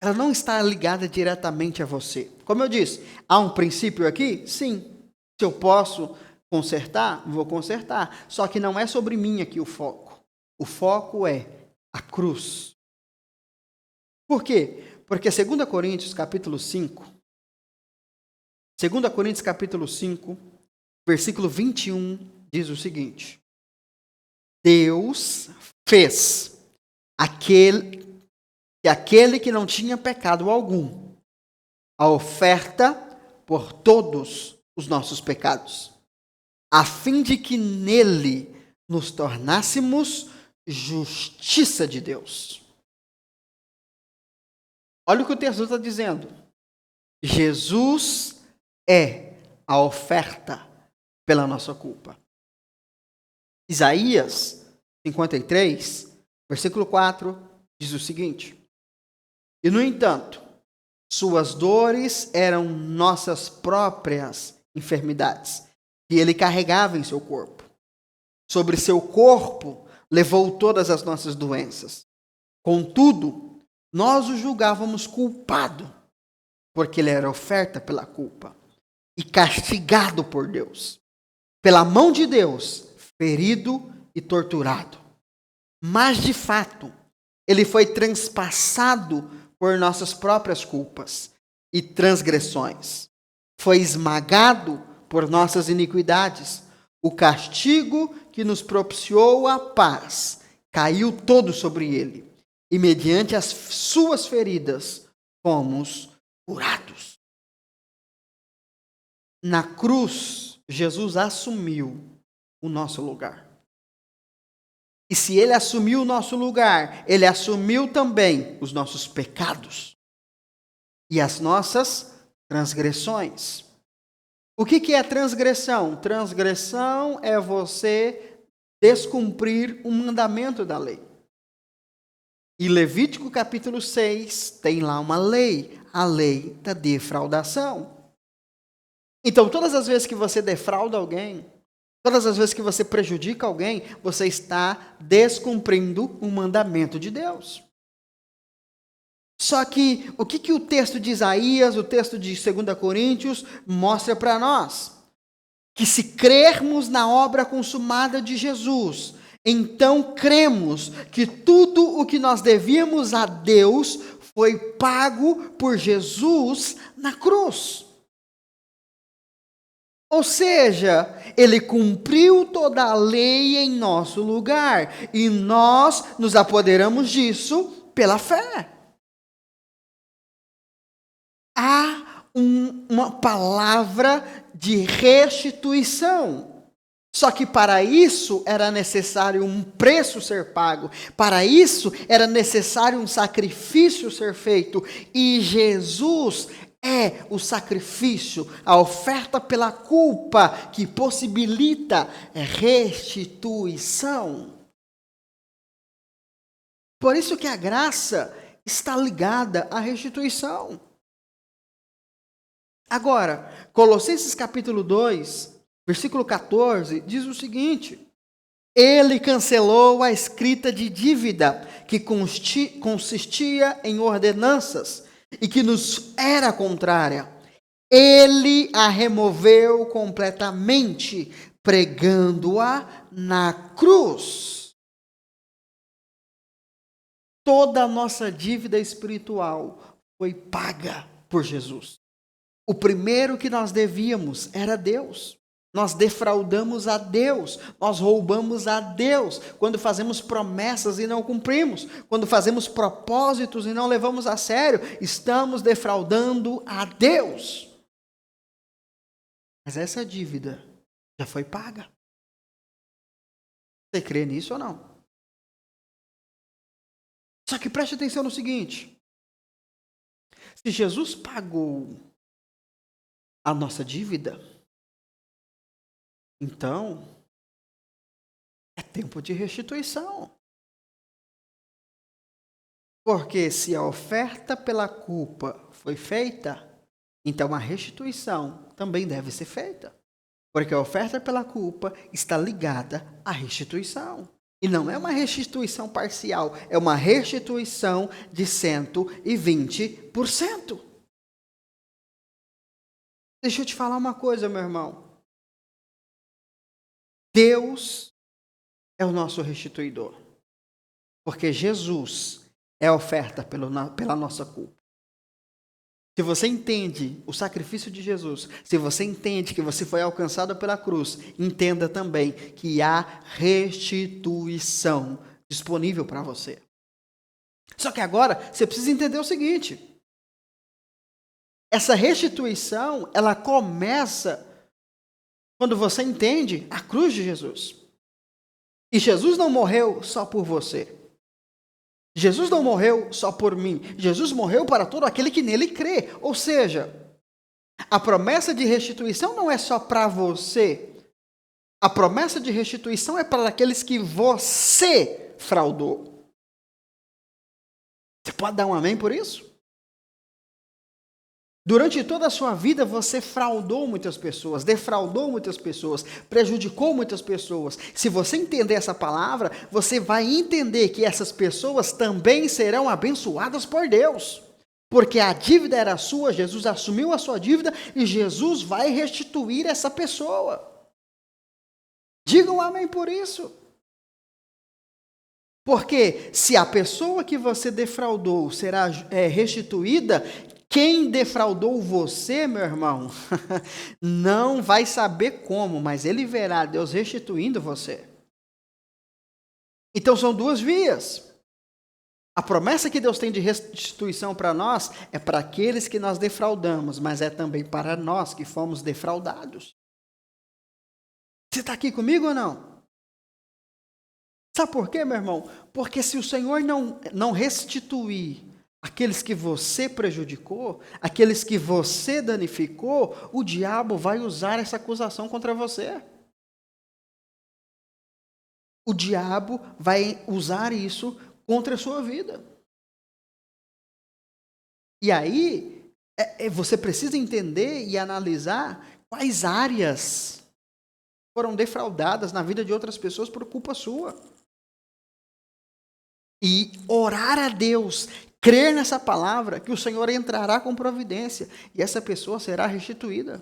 ela não está ligada diretamente a você. Como eu disse, há um princípio aqui? Sim. Se eu posso consertar, vou consertar. Só que não é sobre mim aqui o foco. O foco é a cruz. Por quê? Porque 2 Coríntios capítulo 5, versículo 21, diz o seguinte: Deus fez aquele que não tinha pecado algum, a oferta por todos os nossos pecados, a fim de que nele nos tornássemos justiça de Deus. Olha o que o texto está dizendo. Jesus é a oferta pela nossa culpa. Isaías 53, versículo 4, diz o seguinte: E, no entanto, suas dores eram nossas próprias enfermidades, que ele carregava em seu corpo. Sobre seu corpo levou todas as nossas doenças. Contudo, nós o julgávamos culpado, porque ele era oferta pela culpa, e castigado por Deus, pela mão de Deus, ferido e torturado. Mas, de fato, ele foi transpassado por nossas próprias culpas e transgressões. Foi esmagado por nossas iniquidades. O castigo que nos propiciou a paz caiu todo sobre ele. E mediante as suas feridas fomos curados. Na cruz, Jesus assumiu o nosso lugar. E se ele assumiu o nosso lugar, ele assumiu também os nossos pecados e as nossas transgressões. O que é transgressão? Transgressão é você descumprir um mandamento da lei. E Levítico capítulo 6 tem lá uma lei, a lei da defraudação. Então, todas as vezes que você defrauda alguém, todas as vezes que você prejudica alguém, você está descumprindo um mandamento de Deus. Só que o que o texto de Isaías, o texto de 2 Coríntios mostra para nós? Que se crermos na obra consumada de Jesus, então cremos que tudo o que nós devíamos a Deus foi pago por Jesus na cruz. Ou seja, ele cumpriu toda a lei em nosso lugar e nós nos apoderamos disso pela fé. Há uma palavra de restituição. Só que para isso era necessário um preço ser pago. Para isso era necessário um sacrifício ser feito. E Jesus é o sacrifício, a oferta pela culpa que possibilita restituição. Por isso que a graça está ligada à restituição. Agora, Colossenses capítulo 2, versículo 14, diz o seguinte: Ele cancelou a escrita de dívida que consistia em ordenanças e que nos era contrária. Ele a removeu completamente, pregando-a na cruz. Toda a nossa dívida espiritual foi paga por Jesus. O primeiro que nós devíamos era Deus. Nós defraudamos a Deus, nós roubamos a Deus, quando fazemos promessas e não cumprimos, quando fazemos propósitos e não levamos a sério, estamos defraudando a Deus. Mas essa dívida já foi paga. Você crê nisso ou não? Só que preste atenção no seguinte: se Jesus pagou a nossa dívida, então é tempo de restituição. Porque se a oferta pela culpa foi feita, então a restituição também deve ser feita. Porque a oferta pela culpa está ligada à restituição. E não é uma restituição parcial, é uma restituição de 120%. Deixa eu te falar uma coisa, meu irmão. Deus é o nosso restituidor. Porque Jesus é a oferta pela nossa culpa. Se você entende o sacrifício de Jesus, se você entende que você foi alcançado pela cruz, entenda também que há restituição disponível para você. Só que agora você precisa entender o seguinte: essa restituição, ela começa quando você entende a cruz de Jesus. E Jesus não morreu só por você. Jesus não morreu só por mim. Jesus morreu para todo aquele que nele crê. Ou seja, a promessa de restituição não é só para você. A promessa de restituição é para aqueles que você fraudou. Você pode dar um amém por isso? Durante toda a sua vida, você fraudou muitas pessoas, defraudou muitas pessoas, prejudicou muitas pessoas. Se você entender essa palavra, você vai entender que essas pessoas também serão abençoadas por Deus. Porque a dívida era sua, Jesus assumiu a sua dívida e Jesus vai restituir essa pessoa. Diga um amém por isso. Porque se a pessoa que você defraudou será restituída, quem defraudou você, meu irmão, não vai saber como, mas ele verá Deus restituindo você. Então são duas vias. A promessa que Deus tem de restituição para nós é para aqueles que nós defraudamos, mas é também para nós que fomos defraudados. Você está aqui comigo ou não? Sabe por quê, meu irmão? Porque se o Senhor não restituir aqueles que você prejudicou, aqueles que você danificou, o diabo vai usar essa acusação contra você. O diabo vai usar isso contra a sua vida. E aí, você precisa entender e analisar quais áreas foram defraudadas na vida de outras pessoas por culpa sua. E orar a Deus, crer nessa palavra, que o Senhor entrará com providência e essa pessoa será restituída.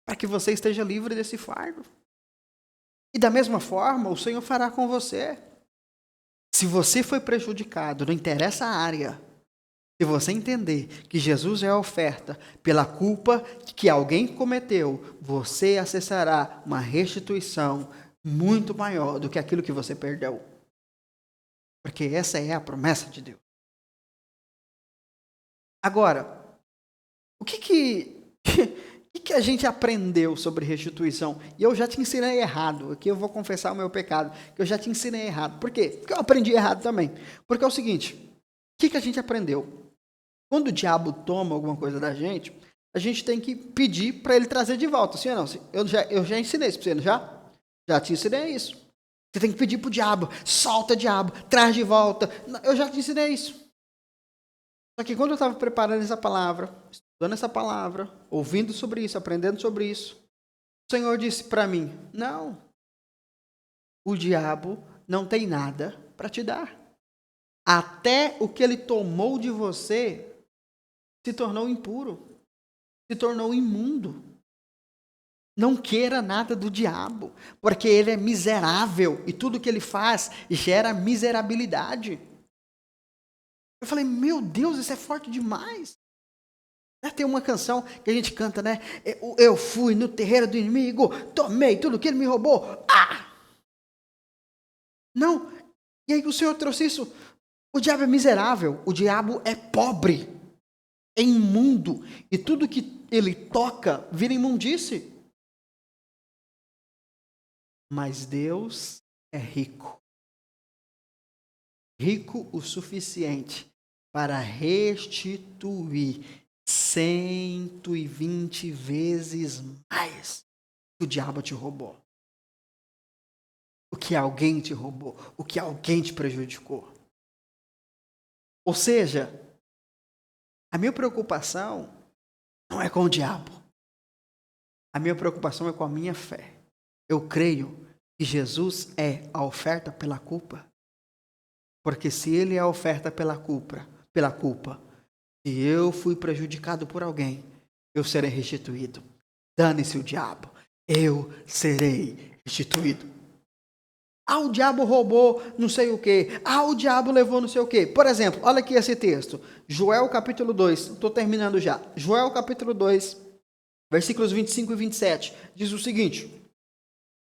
Para que você esteja livre desse fardo. E da mesma forma, o Senhor fará com você. Se você foi prejudicado, não interessa a área, se você entender que Jesus é a oferta pela culpa que alguém cometeu, você acessará uma restituição muito maior do que aquilo que você perdeu. Porque essa é a promessa de Deus. Agora, o que a gente aprendeu sobre restituição? E eu já te ensinei errado. Aqui eu vou confessar o meu pecado, que eu já te ensinei errado. Por quê? Porque eu aprendi errado também. Porque é o seguinte, o que a gente aprendeu? Quando o diabo toma alguma coisa da gente, a gente tem que pedir para ele trazer de volta. Sim ou não? Eu já ensinei isso para você, não já? Já te ensinei isso. Você tem que pedir para o diabo, solta diabo, traz de volta. Eu já te ensinei isso. Só que quando eu estava preparando essa palavra, estudando essa palavra, ouvindo sobre isso, aprendendo sobre isso, o Senhor disse para mim, não, o diabo não tem nada para te dar. Até o que ele tomou de você se tornou impuro, se tornou imundo. Não queira nada do diabo, porque ele é miserável e tudo que ele faz gera miserabilidade. Eu falei, meu Deus, isso é forte demais. Tem uma canção que a gente canta, né? Eu fui no terreiro do inimigo, tomei tudo que ele me roubou. Não, e aí o Senhor trouxe isso. O diabo é miserável, o diabo é pobre, é imundo, e tudo que ele toca vira imundície. Mas Deus é rico. Rico o suficiente para restituir 120 vezes mais que o diabo te roubou. O que alguém te roubou, o que alguém te prejudicou. Ou seja, a minha preocupação não é com o diabo. A minha preocupação é com a minha fé. Eu creio que Jesus é a oferta pela culpa. Porque se ele é a oferta pela culpa, se eu fui prejudicado por alguém, eu serei restituído. Dane-se o diabo, eu serei restituído. O diabo roubou não sei o quê. O diabo levou não sei o quê. Por exemplo, olha aqui esse texto. Joel capítulo 2. Estou terminando já. Joel capítulo 2, versículos 25 e 27. Diz o seguinte.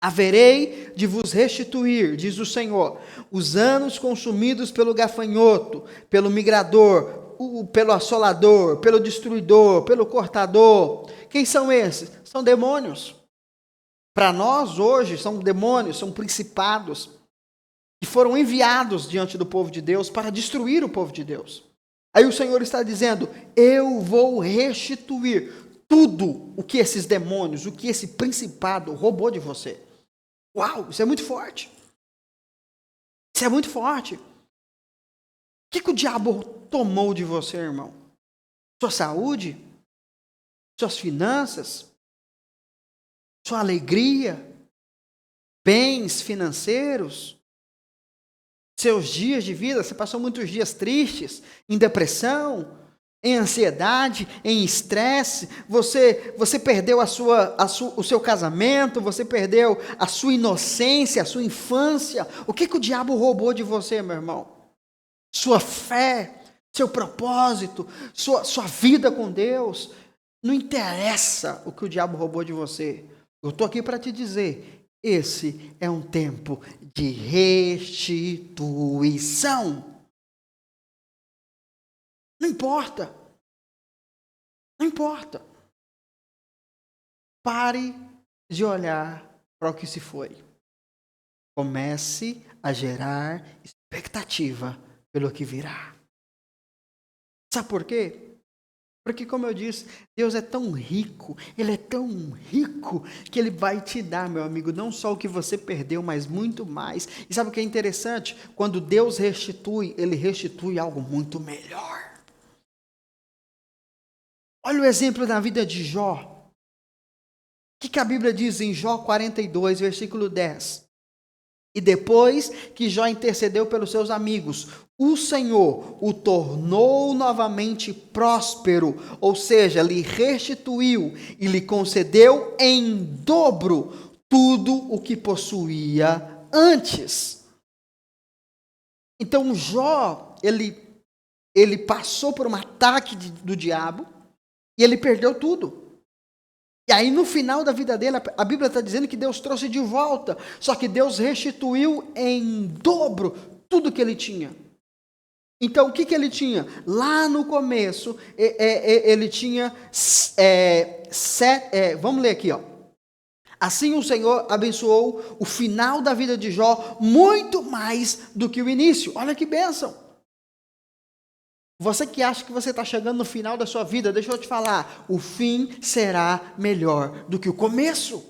Haverei de vos restituir, diz o Senhor, os anos consumidos pelo gafanhoto, pelo migrador, pelo assolador, pelo destruidor, pelo cortador. Quem são esses? São demônios. Para nós hoje são demônios, são principados que foram enviados diante do povo de Deus para destruir o povo de Deus. Aí o Senhor está dizendo, eu vou restituir tudo o que esses demônios, o que esse principado roubou de você. Uau, isso é muito forte. Isso é muito forte. O que o diabo tomou de você, irmão? Sua saúde? Suas finanças? Sua alegria, bens financeiros, seus dias de vida. Você passou muitos dias tristes, em depressão, em ansiedade, em estresse. Você perdeu o seu casamento, você perdeu a sua inocência, a sua infância. O que o diabo roubou de você, meu irmão? Sua fé, seu propósito, sua vida com Deus. Não interessa o que o diabo roubou de você. Eu estou aqui para te dizer, esse é um tempo de restituição. Não importa. Não importa. Pare de olhar para o que se foi. Comece a gerar expectativa pelo que virá. Sabe por quê? Porque, como eu disse, Deus é tão rico, Ele é tão rico, que Ele vai te dar, meu amigo, não só o que você perdeu, mas muito mais. E sabe o que é interessante? Quando Deus restitui, Ele restitui algo muito melhor. Olha o exemplo da vida de Jó. O que a Bíblia diz em Jó 42, versículo 10? E depois que Jó intercedeu pelos seus amigos, o Senhor o tornou novamente próspero, ou seja, lhe restituiu e lhe concedeu em dobro tudo o que possuía antes. Então Jó, ele passou por um ataque do diabo e ele perdeu tudo. E aí no final da vida dele, a Bíblia está dizendo que Deus trouxe de volta, só que Deus restituiu em dobro tudo que ele tinha. Então o que ele tinha? Lá no começo, ele tinha, vamos ler aqui, ó. Assim o Senhor abençoou o final da vida de Jó muito mais do que o início. Olha que bênção. Você que acha que você está chegando no final da sua vida, deixa eu te falar, o fim será melhor do que o começo.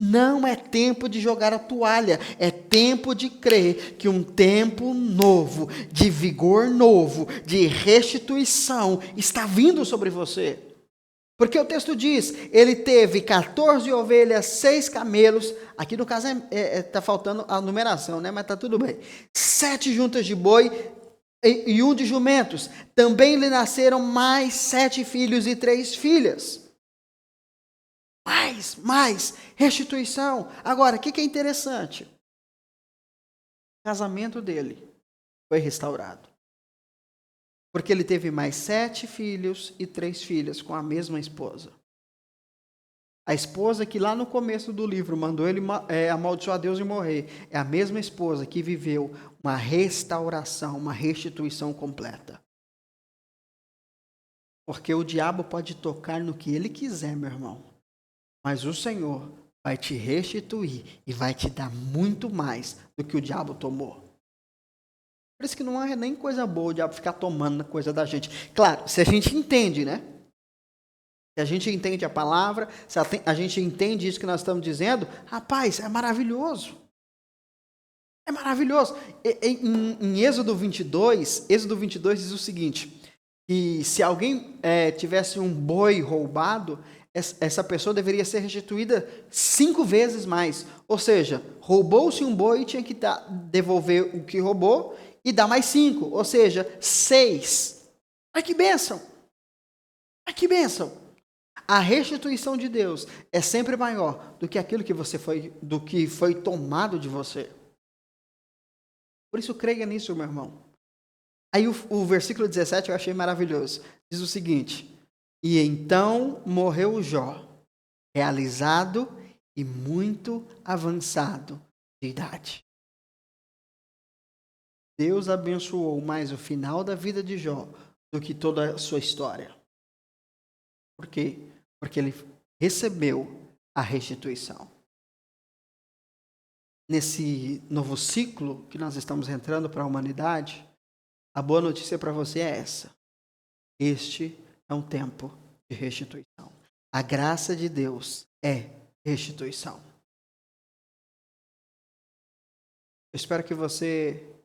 Não é tempo de jogar a toalha, é tempo de crer que um tempo novo, de vigor novo, de restituição está vindo sobre você. Porque o texto diz, ele teve 14 ovelhas, 6 camelos, Aqui no caso tá faltando a numeração, né? Mas tá tudo bem. 7 juntas de boi e 1 de jumentos. Também lhe nasceram mais 7 filhos e 3 filhas. Mais, restituição. Agora, o que é interessante? O casamento dele foi restaurado. Porque ele teve mais 7 filhos e 3 filhas com a mesma esposa. A esposa que lá no começo do livro mandou ele amaldiçoar Deus e morrer, é a mesma esposa que viveu uma restauração, uma restituição completa. Porque o diabo pode tocar no que ele quiser, meu irmão. Mas o Senhor vai te restituir e vai te dar muito mais do que o diabo tomou. Por isso que não é nem coisa boa o diabo ficar tomando coisa da gente. Claro, se a gente entende, né? Se a gente entende a palavra, se a gente entende isso que nós estamos dizendo, rapaz, é maravilhoso. É maravilhoso. Em Êxodo 22 diz o seguinte, que se alguém tivesse um boi roubado, essa pessoa deveria ser restituída 5 vezes mais. Ou seja, roubou-se um boi, tinha que devolver o que roubou e dar mais 5, ou seja, 6. Olha que bênção! Olha que bênção! A restituição de Deus é sempre maior do que aquilo do que foi tomado de você. Por isso, creia nisso, meu irmão. Aí o versículo 17 eu achei maravilhoso. Diz o seguinte: e então morreu Jó, realizado e muito avançado de idade. Deus abençoou mais o final da vida de Jó do que toda a sua história. Por quê? Porque ele recebeu a restituição. Nesse novo ciclo que nós estamos entrando para a humanidade, a boa notícia para você é essa. Este é um tempo de restituição. A graça de Deus é restituição. Eu espero que você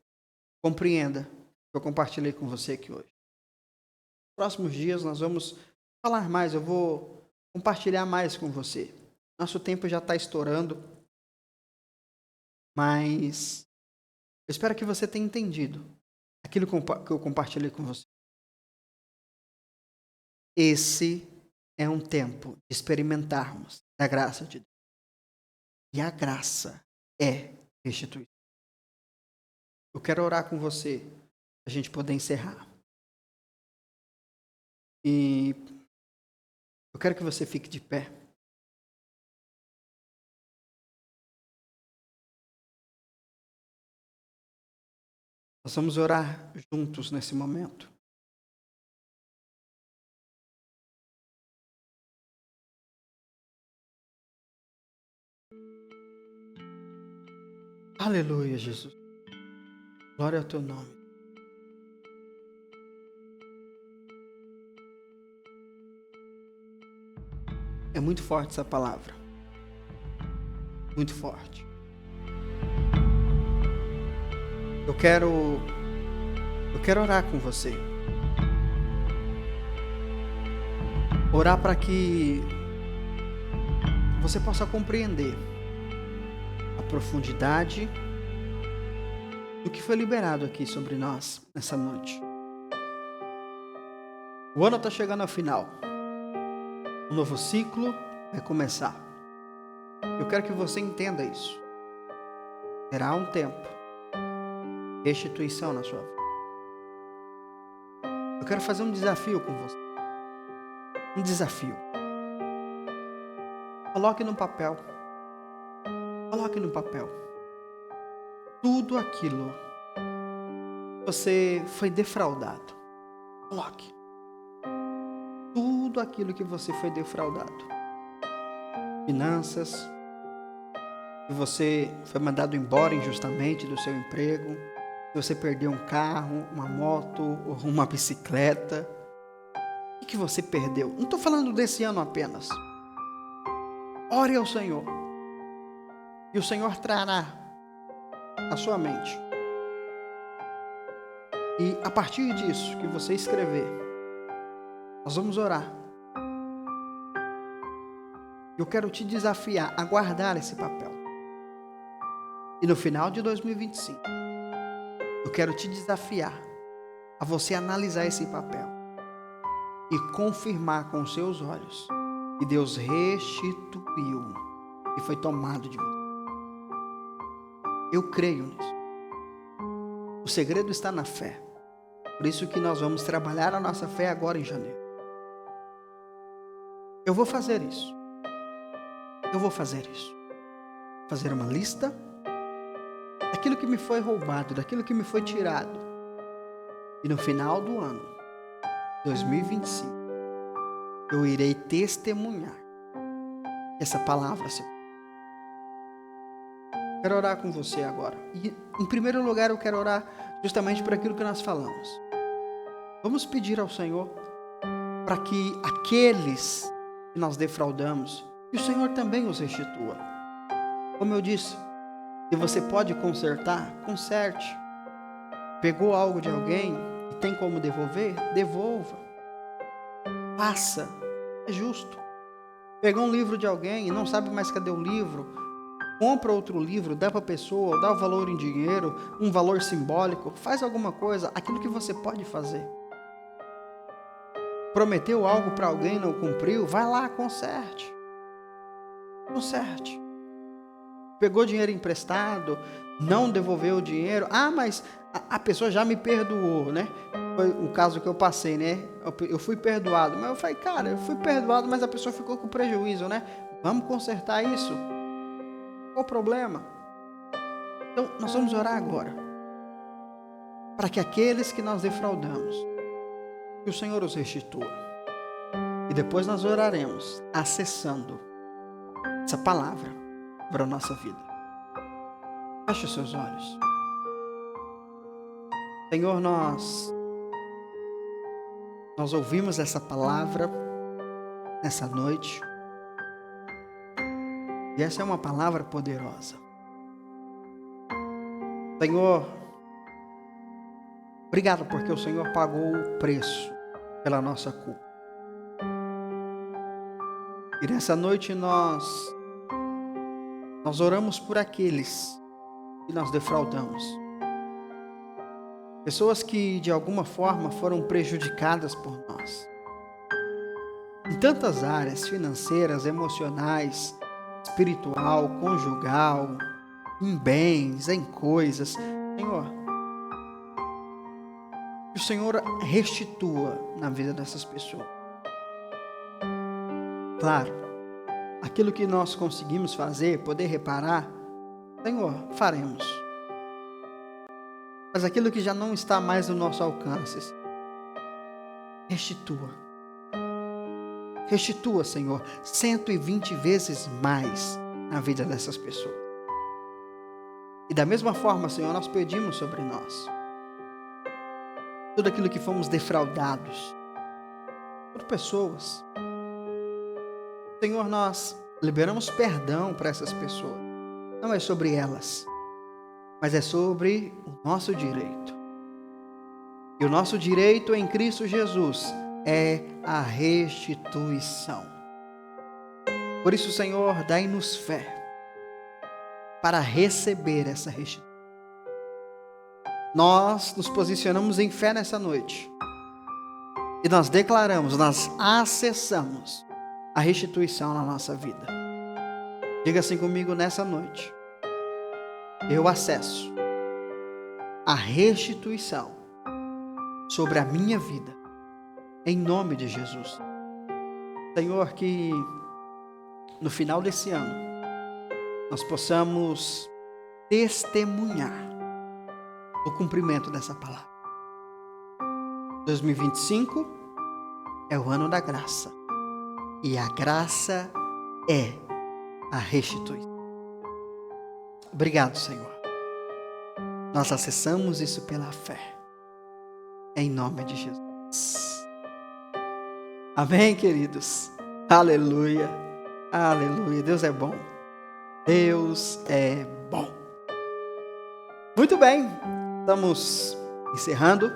compreenda o que eu compartilhei com você aqui hoje. Nos próximos dias nós vamos falar mais, eu vou compartilhar mais com você. Nosso tempo já está estourando, mas eu espero que você tenha entendido aquilo que eu compartilhei com você. Esse é um tempo de experimentarmos a graça de Deus. E a graça é restituição. Eu quero orar com você, para a gente poder encerrar. E eu quero que você fique de pé. Nós vamos orar juntos nesse momento. Aleluia, Jesus. Glória ao teu nome. É muito forte essa palavra. Muito forte. Eu quero orar com você. Orar para que você possa compreender a profundidade do que foi liberado aqui sobre nós nessa noite. O ano está chegando ao final. Um novo ciclo vai começar. Eu quero que você entenda isso. Será um tempo de restituição na sua vida. Eu quero fazer um desafio com você. Um desafio. Coloque no papel. Coloque no papel. Tudo aquilo que você foi defraudado. Coloque. Tudo aquilo que você foi defraudado. Finanças. Que você foi mandado embora injustamente do seu emprego. Que você perdeu um carro, uma moto ou uma bicicleta. O que você perdeu? Não estou falando desse ano apenas. Ore ao Senhor. E o Senhor trará a sua mente. E a partir disso que você escrever, nós vamos orar. Eu quero te desafiar a guardar esse papel. E no final de 2025, eu quero te desafiar a você analisar esse papel e confirmar com os seus olhos que Deus restituiu e foi tomado de você. Eu creio nisso. O segredo está na fé. Por isso que nós vamos trabalhar a nossa fé agora em janeiro. Eu vou fazer isso. Fazer uma lista daquilo que me foi roubado, daquilo que me foi tirado. E no final do ano, 2025, eu irei testemunhar essa palavra, Senhor. Quero orar com você agora. E, em primeiro lugar, eu quero orar justamente por aquilo que nós falamos. Vamos pedir ao Senhor para que aqueles que nós defraudamos, que o Senhor também os restitua. Como eu disse, se você pode consertar, conserte. Pegou algo de alguém e tem como devolver? Devolva. Faça. É justo. Pegou um livro de alguém e não sabe mais cadê o livro? Compra outro livro, dá para a pessoa, dá o valor em dinheiro, um valor simbólico. Faz alguma coisa, aquilo que você pode fazer. Prometeu algo para alguém, não cumpriu? Vai lá, conserte. Conserte. Pegou dinheiro emprestado, não devolveu o dinheiro. Ah, mas a pessoa já me perdoou, né? Foi o caso que eu passei, né? Eu fui perdoado. Mas eu falei, cara, eu fui perdoado, mas a pessoa ficou com prejuízo, né? Vamos consertar isso. Qual o problema? Então, nós vamos orar agora. Para que aqueles que nós defraudamos, que o Senhor os restitua. E depois nós oraremos, acessando essa palavra para a nossa vida. Feche os seus olhos. Senhor, nós ouvimos essa palavra nessa noite. E essa é uma palavra poderosa. Senhor, obrigado porque o Senhor pagou o preço pela nossa culpa. E nessa noite nós oramos por aqueles que nós defraudamos. Pessoas que de alguma forma foram prejudicadas por nós. Em tantas áreas, financeiras, emocionais, espiritual, conjugal, em bens, em coisas. Senhor, que o Senhor restitua na vida dessas pessoas. Claro, aquilo que nós conseguimos fazer, poder reparar, Senhor, faremos. Mas aquilo que já não está mais no nosso alcance, restitua. Restitua, Senhor, 120 vezes mais na vida dessas pessoas. E da mesma forma, Senhor, nós pedimos sobre nós tudo aquilo que fomos defraudados por pessoas. Senhor, nós liberamos perdão para essas pessoas. Não é sobre elas, mas é sobre o nosso direito. E o nosso direito em Cristo Jesus é a restituição. Por isso, Senhor, dai-nos fé para receber essa restituição. Nós nos posicionamos em fé nessa noite e nós declaramos, nós acessamos a restituição na nossa vida. Diga assim comigo nessa noite: eu acesso a restituição sobre a minha vida, em nome de Jesus. Senhor, que no final desse ano nós possamos testemunhar o cumprimento dessa palavra. 2025 é o ano da graça, e a graça é a restituição. Obrigado, Senhor. Nós acessamos isso pela fé, em nome de Jesus. Amém, queridos? Aleluia, aleluia. Deus é bom. Deus é bom. Muito bem, estamos encerrando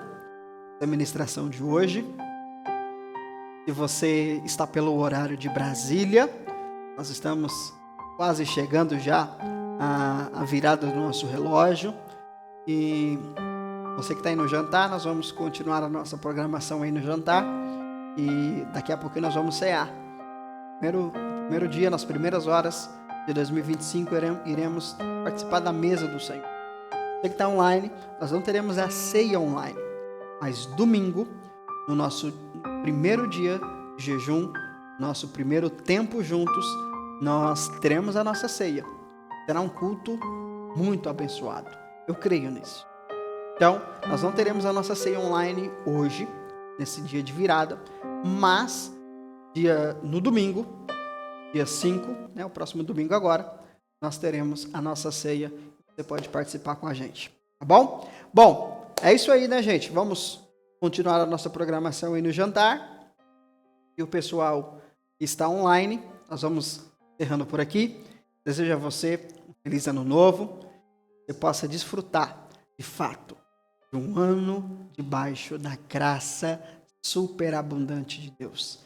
a ministração de hoje. Se você está pelo horário de Brasília, nós estamos quase chegando já a virada do nosso relógio. E você que está aí no jantar, nós vamos continuar a nossa programação aí no jantar. E daqui a pouco nós vamos cear. Primeiro dia, nas primeiras horas de 2025, iremos participar da mesa do Senhor. Você que está online, nós não teremos a ceia online. Mas domingo, no nosso primeiro dia de jejum, nosso primeiro tempo juntos, nós teremos a nossa ceia. Será um culto muito abençoado. Eu creio nisso. Então, nós não teremos a nossa ceia online hoje, nesse dia de virada, mas no domingo, dia 5, o próximo domingo agora, nós teremos a nossa ceia. Você pode participar com a gente, tá bom? Bom, é isso aí, né, gente? Vamos continuar a nossa programação aí no jantar. E o pessoal que está online, nós vamos encerrando por aqui. Desejo a você um feliz ano novo. Que você possa desfrutar, de fato, de um ano debaixo da graça superabundante de Deus.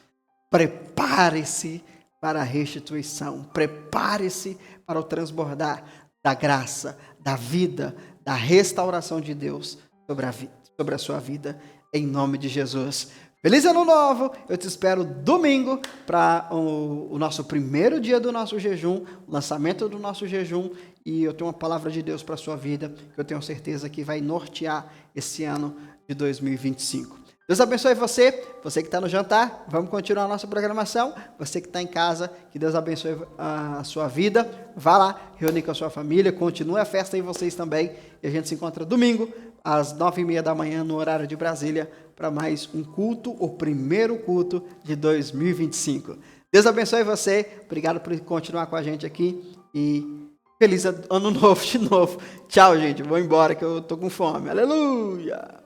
Prepare-se para a restituição. Prepare-se para o transbordar da graça, da vida, da restauração de Deus sobre a sua vida, em nome de Jesus. Feliz ano novo! Eu te espero domingo para o nosso primeiro dia do nosso jejum, o lançamento do nosso jejum, e eu tenho uma palavra de Deus para a sua vida, que eu tenho certeza que vai nortear esse ano de 2025. Deus abençoe você que está no jantar, vamos continuar a nossa programação. Você que está em casa, que Deus abençoe a sua vida. Vá lá, reúne com a sua família, continue a festa aí vocês também. E a gente se encontra domingo, às 9h30 da manhã, no horário de Brasília, para mais um culto, o primeiro culto de 2025. Deus abençoe você, obrigado por continuar com a gente aqui e feliz ano novo de novo. Tchau, gente, vou embora que eu tô com fome. Aleluia!